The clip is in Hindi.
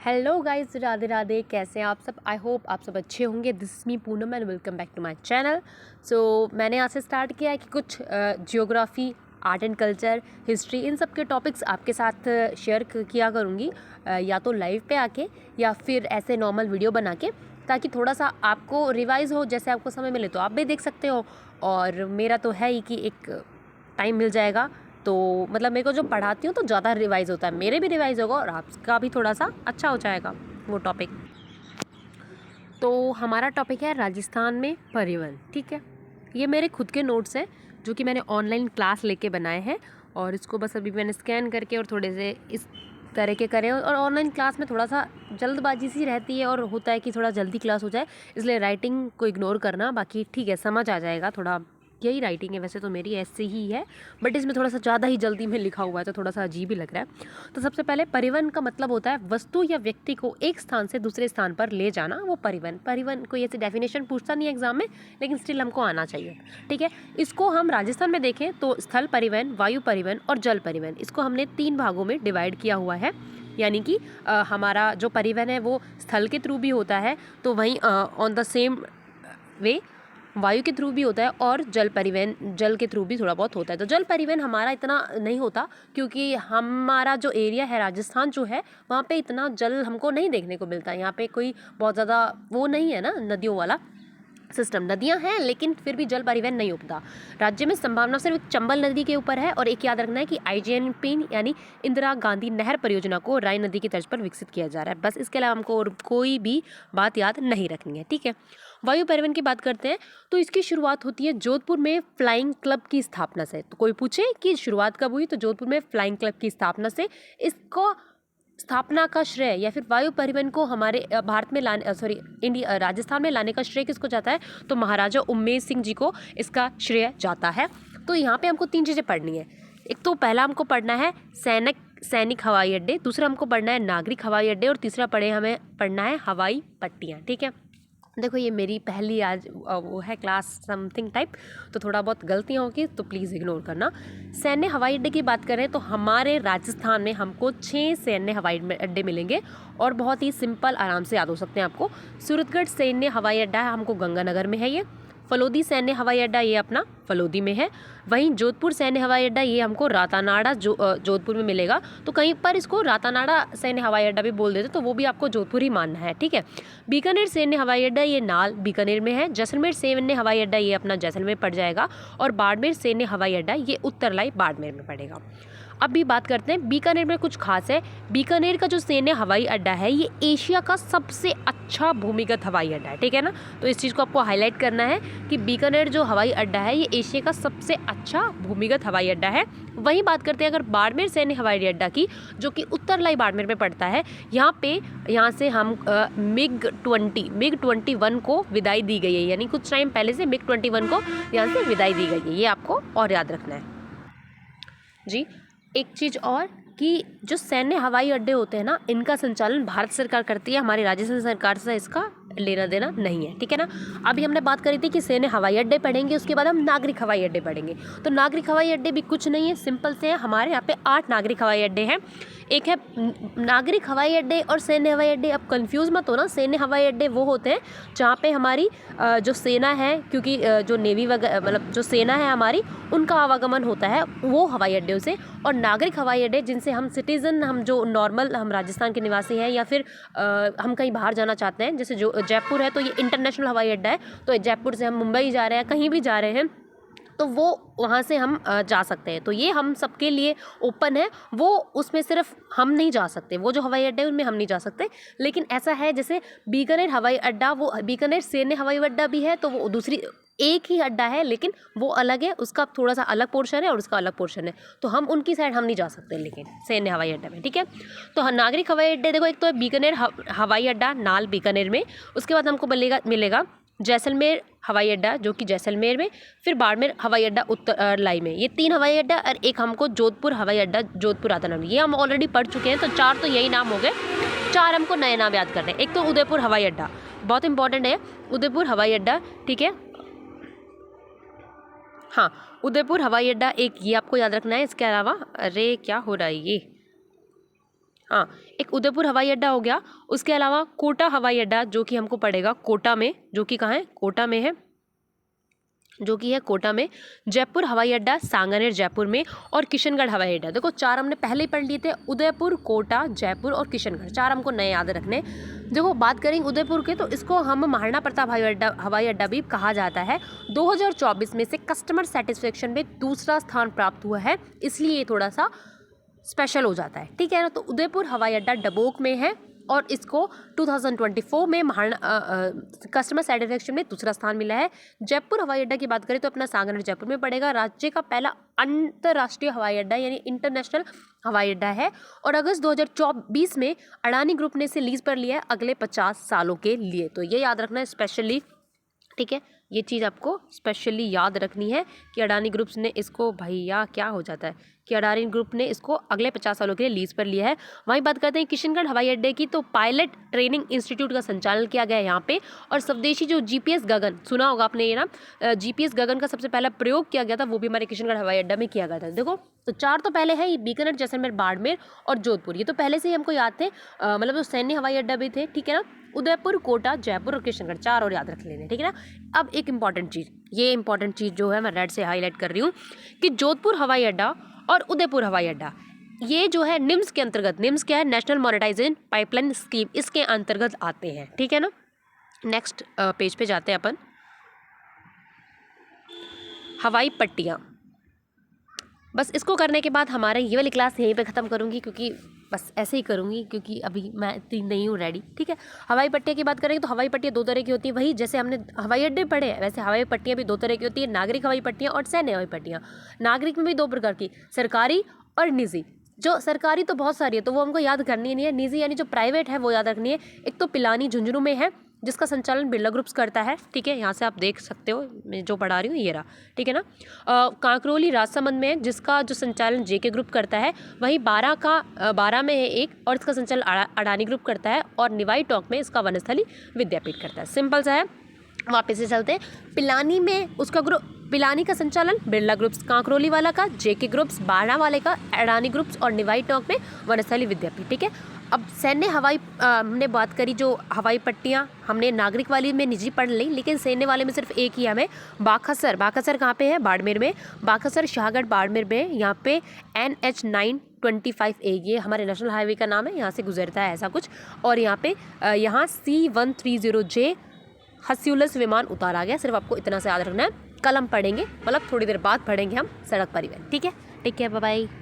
Hello guys, Radhe Radhe. कैसे हैं आप सब? आई होप आप सब अच्छे होंगे। This is me Poonam and welcome back to my channel. So मैंने आज से स्टार्ट किया है कि कुछ geography, art and culture, history, इन सब के टॉपिक्स आपके साथ शेयर किया करूँगी, या तो लाइव पे आके या फिर ऐसे नॉर्मल वीडियो बना के, ताकि थोड़ा सा आपको रिवाइज़ हो। जैसे आपको समय मिले तो आप भी देख सकते हो, और मेरा तो है ही कि एक टाइम मिल जाएगा तो मतलब मेरे को जो पढ़ाती हूँ तो ज़्यादा रिवाइज़ होता है, मेरे भी रिवाइज़ होगा और आपका भी थोड़ा सा अच्छा हो जाएगा वो टॉपिक। तो हमारा टॉपिक है राजस्थान में परिवहन। ठीक है, ये मेरे खुद के नोट्स हैं जो कि मैंने ऑनलाइन क्लास लेके बनाए हैं, और इसको बस अभी मैंने स्कैन करके और थोड़े से इस तरह के करे। और ऑनलाइन क्लास में थोड़ा सा जल्दबाजी सी रहती है और होता है कि थोड़ा जल्दी क्लास हो जाए, इसलिए राइटिंग को इग्नोर करना। बाकी ठीक है, समझ आ जाएगा। थोड़ा यही राइटिंग है, वैसे तो मेरी ऐसे ही है, बट इसमें थोड़ा सा ज़्यादा ही जल्दी में लिखा हुआ है तो थोड़ा सा अजीब ही लग रहा है। तो सबसे पहले, परिवहन का मतलब होता है वस्तु या व्यक्ति को एक स्थान से दूसरे स्थान पर ले जाना, वो परिवहन। परिवहन कोई ऐसी डेफिनेशन पूछता नहीं है एग्जाम में, लेकिन स्टिल हमको आना चाहिए। ठीक है, इसको हम राजस्थान में देखें तो स्थल परिवहन, वायु परिवहन और जल परिवहन, इसको हमने 3 भागों में डिवाइड किया हुआ है। यानी कि हमारा जो परिवहन है वो स्थल के थ्रू भी होता है, तो वहीं ऑन द सेम वे वायु के थ्रू भी होता है, और जल परिवहन जल के थ्रू भी थोड़ा बहुत होता है। तो जल परिवहन हमारा इतना नहीं होता, क्योंकि हमारा जो एरिया है राजस्थान जो है, वहाँ पे इतना जल हमको नहीं देखने को मिलता। यहाँ पे कोई बहुत ज़्यादा वो नहीं है ना, नदियों वाला सिस्टम। नदियां हैं लेकिन फिर भी जल परिवहन नहीं होता। राज्य में संभावना सिर्फ एक चंबल नदी के ऊपर है, और एक याद रखना है कि आईजीएनपी यानी इंदिरा गांधी नहर परियोजना को राय नदी की तर्ज पर विकसित किया जा रहा है। बस इसके अलावा हमको और कोई भी बात याद नहीं रखनी है। ठीक है, वायु परिवहन की बात करते हैं तो इसकी शुरुआत होती है जोधपुर में फ्लाइंग क्लब की स्थापना से। तो कोई पूछे कि शुरुआत कब हुई, तो जोधपुर में फ्लाइंग क्लब की स्थापना से। इसको स्थापना का श्रेय या फिर वायु परिवहन को हमारे भारत में लाने इंडिया राजस्थान में लाने का श्रेय किसको जाता है, तो महाराजा उम्मेद सिंह जी को इसका श्रेय जाता है। तो यहाँ पे हमको 3 चीज़ें पढ़नी है। एक तो पहला हमको पढ़ना है सैनिक हवाई अड्डे, दूसरा हमको पढ़ना है नागरिक हवाई अड्डे, और तीसरा हमें पढ़ना है हवाई पट्टियाँ। ठीक है, देखो ये मेरी पहली आज वो है क्लास समथिंग टाइप, तो थोड़ा बहुत गलतियाँ होगी तो प्लीज़ इग्नोर करना। सैन्य हवाई अड्डे की बात करें तो हमारे राजस्थान में हमको 6 सैन्य हवाई अड्डे मिलेंगे, और बहुत ही सिंपल, आराम से याद हो सकते हैं आपको। सूरतगढ़ सैन्य हवाई अड्डा है, हमको गंगानगर में है ये। फलोदी सैन्य हवाई अड्डा ये अपना फलोदी में है। वहीं जोधपुर सैन्य हवाई अड्डा ये हमको रातानाड़ा जोधपुर में मिलेगा। तो कहीं पर इसको रातानाड़ा सैन्य हवाई अड्डा भी बोल देते, तो वो भी आपको जोधपुर ही मानना है। ठीक है, बीकानेर सैन्य हवाई अड्डा ये नाल बीकानेर में है। जैसलमेर सैन्य हवाई अड्डा ये अपना जैसलमेर पड़ जाएगा, और बाड़मेर सैन्य हवाई अड्डा ये उत्तरलाई बाड़मेर में पड़ेगा। अब भी बात करते हैं बीकानेर में कुछ खास है। बीकानेर का जो सैन्य हवाई अड्डा है ये एशिया का सबसे अच्छा भूमिगत हवाई अड्डा है। ठीक है ना, तो इस चीज़ को आपको हाईलाइट करना है कि बीकानेर जो हवाई अड्डा है ये एशिया का सबसे अच्छा भूमिगत हवाई अड्डा है। वहीं बात करते हैं अगर बाड़मेर सैन्य हवाई अड्डा की, जो कि उत्तरलाई बाड़मेर में पड़ता है। यहाँ से हम मिग 21 को विदाई दी गई है, यानी कुछ टाइम पहले से मिग 21 को यहाँ से विदाई दी गई है, ये आपको और याद रखना है जी। एक चीज़ और कि जो सैन्य हवाई अड्डे होते हैं ना, इनका संचालन भारत सरकार करती है, हमारी राजस्थान सरकार से इसका लेना देना नहीं है। ठीक है ना, अभी हमने बात करी थी कि सैन्य हवाई अड्डे पढ़ेंगे, उसके बाद हम नागरिक हवाई अड्डे पढ़ेंगे। तो नागरिक हवाई अड्डे भी कुछ नहीं है, सिंपल से हैं। हमारे यहाँ पे 8 नागरिक हवाई अड्डे हैं। एक है नागरिक हवाई अड्डे और सैन्य हवाई अड्डे। अब कंफ्यूज मत हो ना, सैन्य हवाई अड्डे वो होते हैं जहाँ पे हमारी जो सेना है, क्योंकि जो नेवी वगैरह मतलब जो सेना है हमारी, उनका आवागमन होता है वो हवाई अड्डों से। और नागरिक हवाई अड्डे जिनसे हम सिटीज़न, हम जो नॉर्मल हम राजस्थान के निवासी हैं, या फिर हम कहीं बाहर जाना चाहते हैं, जैसे जो जयपुर है तो ये इंटरनेशनल हवाई अड्डा है, तो जयपुर से हम मुंबई जा रहे हैं, कहीं भी जा रहे हैं, तो वो वहाँ से हम जा सकते हैं। तो ये हम सबके लिए ओपन है। वो उसमें सिर्फ हम नहीं जा सकते, वो जो हवाई अड्डे उनमें हम नहीं जा सकते। लेकिन ऐसा है जैसे बीकानेर हवाई अड्डा, वो बीकानेर सैन्य हवाई अड्डा भी है, तो वो दूसरी एक ही अड्डा है, लेकिन वो अलग है, उसका थोड़ा सा अलग पोर्शन है और उसका अलग पोर्शन है। तो हम उनकी साइड हम नहीं जा सकते, लेकिन सैन्य हवाई अड्डा में। ठीक है, तो नागरिक हवाई अड्डे देखो, एक तो है बीकानेर हवाई अड्डा नाल बीकानेर में, उसके बाद हमको मिलेगा जैसलमेर हवाई अड्डा जो कि जैसलमेर में, फिर बाड़मेर हवाई अड्डा उत्तरलाई में। ये 3 हवाई अड्डा, और एक हमको जोधपुर हवाई अड्डा जोधपुर आता नाम, ये हम ऑलरेडी पढ़ चुके हैं। तो 4 तो यही नाम हो गए, 4 हमको नए नाम याद करने हैं। एक तो उदयपुर हवाई अड्डा, बहुत इंपॉर्टेंट है उदयपुर हवाई अड्डा। ठीक है, हाँ, उदयपुर हवाई अड्डा एक, ये आपको याद रखना है। इसके अलावा अरे क्या हो रहा है ये, हाँ, एक उदयपुर हवाई अड्डा हो गया, उसके अलावा कोटा हवाई अड्डा जो कि हमको पड़ेगा कोटा में, जो कि कहाँ है, कोटा में है, जो कि है कोटा में। जयपुर हवाई अड्डा सांगानेर जयपुर में, और किशनगढ़ हवाई अड्डा। देखो 4 हमने पहले ही पढ़ लिए थे, उदयपुर, कोटा, जयपुर और किशनगढ़, 4 हमको नए याद रखने। देखो बात करेंगे उदयपुर के, तो इसको हम महाराणा प्रताप हवाई अड्डा भी कहा जाता है। 2024 में से कस्टमर सेटिस्फेक्शन में दूसरा स्थान प्राप्त हुआ है, इसलिए ये थोड़ा सा स्पेशल हो जाता है, ठीक है ना। तो उदयपुर हवाई अड्डा डबोक में है और इसको 2024 में कस्टमर सेटिस्फेक्शन में दूसरा स्थान मिला है। जयपुर हवाई अड्डा की बात करें तो अपना सांगानेर जयपुर में पड़ेगा, राज्य का पहला अंतर्राष्ट्रीय हवाई अड्डा यानी इंटरनेशनल हवाई अड्डा है। और अगस्त 2024 में अडानी ग्रुप ने इसे लीज पर लिया है अगले 50 सालों के लिए। तो ये याद रखना है स्पेशली, ठीक है, ये चीज़ आपको स्पेशली याद रखनी है कि अडानी ग्रुप्स ने इसको, भैया क्या हो जाता है, कि अडानी ग्रुप ने इसको अगले 50 सालों के लिए लीज पर लिया है। वहीं बात करते हैं किशनगढ़ हवाई अड्डे की, तो पायलट ट्रेनिंग इंस्टीट्यूट का संचालन किया गया है यहाँ पे। और स्वदेशी जो जीपीएस गगन, सुना होगा आपने ये ना, जीपीएस गगन का सबसे पहला प्रयोग किया गया था, वो भी हमारे किशनगढ़ हवाई अड्डा में किया गया था। देखो तो 4 तो पहले है, बीकानेर, जैसलमेर, बाड़मेर और जोधपुर, ये तो पहले से ही हमको याद थे, मतलब जो सैन्य हवाई अड्डा भी थे, ठीक है ना। उदयपुर, कोटा, जयपुर और किशनगढ़, 4 और याद रख लेने, ठीक है ना। अब एक इंपॉर्टेंट चीज़, ये इंपॉर्टेंट चीज़ जो है मैं रेड से हाईलाइट कर रही हूँ कि जोधपुर हवाई अड्डा और उदयपुर हवाई अड्डा, ये जो है निम्स के अंतर्गत, निम्स क्या है, नेशनल मॉनेटाइजेशन पाइपलाइन स्कीम, इसके अंतर्गत आते हैं, ठीक है ना। नेक्स्ट पेज पे जाते हैं अपन। हवाई पट्टियाँ, बस इसको करने के बाद हमारा ये वाली क्लास यहीं पे ख़त्म करूँगी, क्योंकि बस ऐसे ही करूँगी क्योंकि अभी मैं इतनी नहीं हूँ रेडी, ठीक है। हवाई पट्टियाँ की बात करेंगे तो हवाई पट्टियाँ 2 तरह की होती है, वही जैसे हमने हवाई अड्डे पढ़े हैं वैसे हवाई पट्टियाँ भी 2 तरह की होती है, नागरिक हवाई पट्टियाँ और सैन्य हवाई पट्टियाँ। नागरिक में भी 2 प्रकार की, सरकारी और निजी। जो सरकारी तो बहुत सारी है तो वो हमको याद करनी नहीं है, निजी यानी जो प्राइवेट है वो याद रखनी है। एक तो पिलानी झुंझुनू में है, जिसका संचालन बिरला ग्रुप्स करता है, ठीक है, यहाँ से आप देख सकते हो, मैं जो पढ़ा रही हूँ ये रहा, ठीक है ना। कांकरोली राजसमंद में है, जिसका जो संचालन जेके ग्रुप करता है। वहीं 12 में है एक, और इसका संचालन अडानी ग्रुप करता है। और निवाई टॉक में इसका वनस्थली विद्यापीठ करता है। सिंपल सा है, वापस से चलते हैं। पिलानी में उसका ग्रुप, पिलानी का संचालन बिरला ग्रुप्स, कांकरोली वाला का जेके ग्रुप्स, 12 वाले का अडानी ग्रुप्स और निवाई टॉक में वनस्थली विद्यापीठ, ठीक है। अब सैन्य हवाई हमने बात करी, जो हवाई पट्टियाँ हमने नागरिक वाली में निजी पढ़ ली, लेकिन सैन्य वाले में सिर्फ एक ही हमें, बाखसर। बाखसर कहाँ पे है, बाड़मेर में। बाखसर शाहगढ़ बाड़मेर में, यहाँ पे NH 925A, ये हमारे नेशनल हाईवे का नाम है, यहाँ से गुजरता है ऐसा कुछ। और यहाँ पे यहाँ C130J हस्यूलस विमान उतारा गया। सिर्फ आपको इतना से याद रखना है, कल हम पढ़ेंगे, मतलब थोड़ी देर बाद पढ़ेंगे हम सड़क परिवहन, ठीक है। Take care, bye bye.